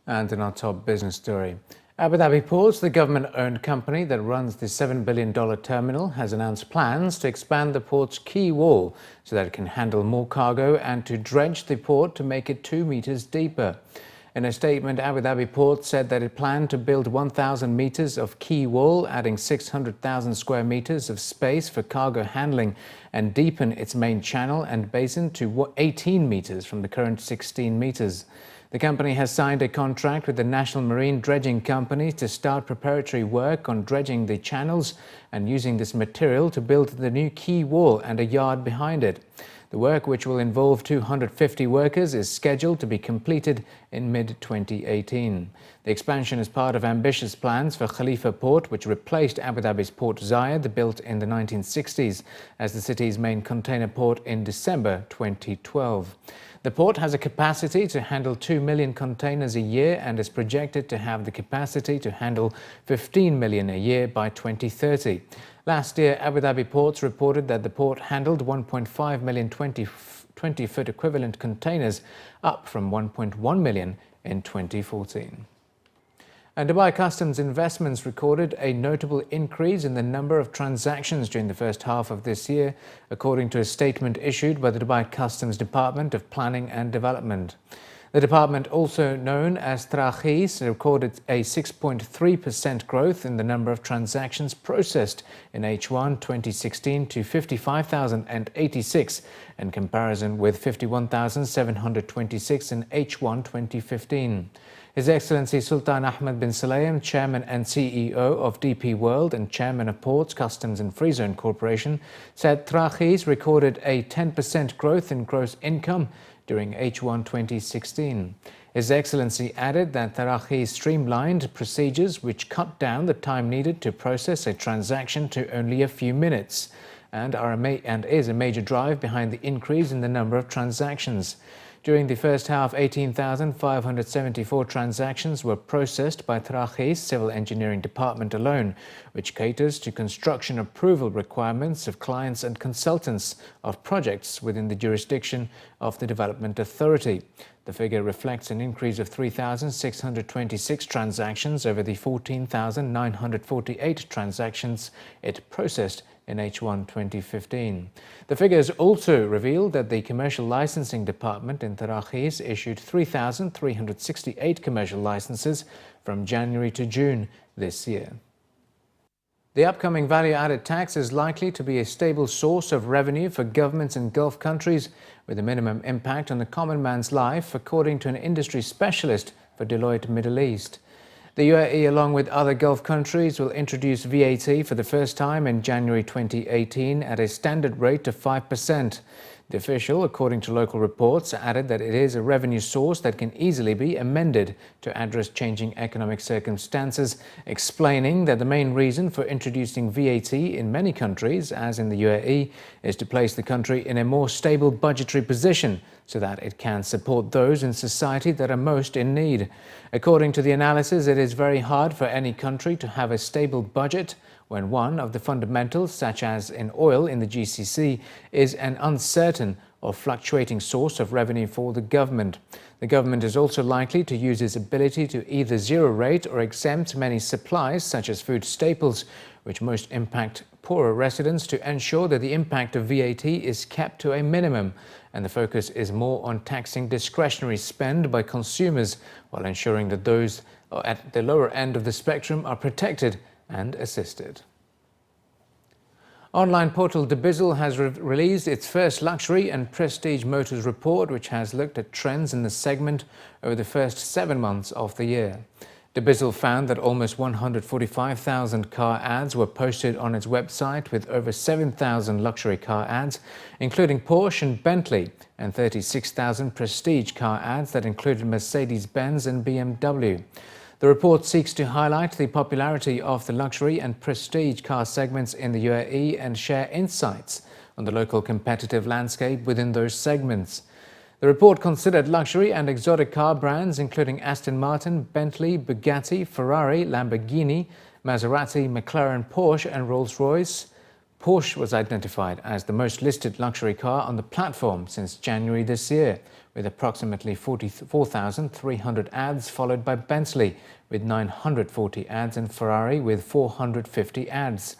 And in our top business story, Abu Dhabi Ports, the government-owned company that runs the $7 billion terminal, has announced plans to expand the port's quay wall so that it can handle more cargo and to dredge the port to make it 2 meters deeper. In a statement, Abu Dhabi Port said that it planned to build 1,000 meters of quay wall, adding 600,000 square meters of space for cargo handling, and deepen its main channel and basin to 18 meters from the current 16 meters. The company has signed a contract with the National Marine Dredging Company to start preparatory work on dredging the channels and using this material to build the new quay wall and a yard behind it. The work, which will involve 250 workers, is scheduled to be completed in mid-2018. The expansion is part of ambitious plans for Khalifa Port, which replaced Abu Dhabi's Port Zayed, built in the 1960s, as the city's main container port in December 2012. The port has a capacity to handle 2 million containers a year and is projected to have the capacity to handle 15 million a year by 2030. Last year, Abu Dhabi Ports reported that the port handled 1.5 million 20-foot equivalent containers, up from 1.1 million in 2014. And Dubai Customs Investments recorded a notable increase in the number of transactions during the first half of this year, according to a statement issued by the Dubai Customs Department of Planning and Development. The department, also known as Trakhis, recorded a 6.3% growth in the number of transactions processed in H1 2016 to 55,086, in comparison with 51,726 in H1 2015. His Excellency Sultan Ahmed bin Sulayem, Chairman and CEO of DP World and Chairman of Ports, Customs and Free Zone Corporation, said Trakhis recorded a 10% growth in gross income during H1 2016. His Excellency added that Trakhis streamlined procedures which cut down the time needed to process a transaction to only a few minutes and is a major drive behind the increase in the number of transactions. During the first half, 18,574 transactions were processed by Trakhis Civil Engineering Department alone, which caters to construction approval requirements of clients and consultants of projects within the jurisdiction of the Development Authority. The figure reflects an increase of 3,626 transactions over the 14,948 transactions it processed in H1 2015. The figures also revealed that the Commercial Licensing Department in Trakhis issued 3,368 commercial licenses from January to June this year. The upcoming value-added tax is likely to be a stable source of revenue for governments in Gulf countries, with a minimum impact on the common man's life, according to an industry specialist for Deloitte Middle East. The UAE, along with other Gulf countries, will introduce VAT for the first time in January 2018 at a standard rate of 5%. The official, according to local reports, added that it is a revenue source that can easily be amended to address changing economic circumstances, explaining that the main reason for introducing VAT in many countries, as in the UAE, is to place the country in a more stable budgetary position so that it can support those in society that are most in need. According to the analysis, it is very hard for any country to have a stable budget when one of the fundamentals, such as in oil in the GCC, is an uncertain or fluctuating source of revenue for the government. The government is also likely to use its ability to either zero rate or exempt many supplies, such as food staples, which most impact poorer residents, to ensure that the impact of VAT is kept to a minimum, and the focus is more on taxing discretionary spend by consumers while ensuring that those at the lower end of the spectrum are protected and assisted. Online portal dubizzle has released its first luxury and prestige motors report, which has looked at trends in the segment over the first 7 months of the year. dubizzle found that almost 145,000 car ads were posted on its website, with over 7,000 luxury car ads, including Porsche and Bentley, and 36,000 prestige car ads that included Mercedes-Benz and BMW. The report seeks to highlight the popularity of the luxury and prestige car segments in the UAE and share insights on the local competitive landscape within those segments. The report considered luxury and exotic car brands including Aston Martin, Bentley, Bugatti, Ferrari, Lamborghini, Maserati, McLaren, Porsche and Rolls-Royce, Porsche was identified as the most listed luxury car on the platform since January this year, with approximately 44,300 ads, followed by Bentley with 940 ads and Ferrari with 450 ads.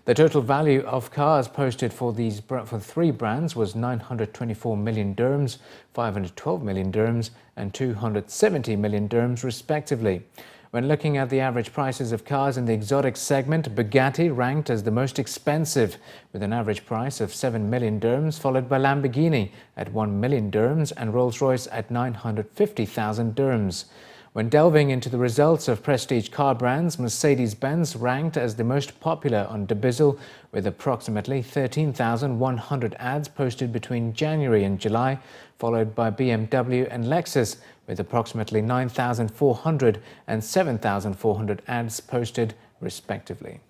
The total value of cars posted for three brands was 924 million dirhams, 512 million dirhams and 270 million dirhams respectively. When looking at the average prices of cars in the exotic segment, Bugatti ranked as the most expensive with an average price of 7 million dirhams, followed by Lamborghini at 1 million dirhams and Rolls-Royce at 950,000 dirhams. When delving into the results of prestige car brands, Mercedes-Benz ranked as the most popular on dubizzle with approximately 13,100 ads posted between January and July, followed by BMW and Lexus with approximately 9,400 and 7,400 ads posted respectively.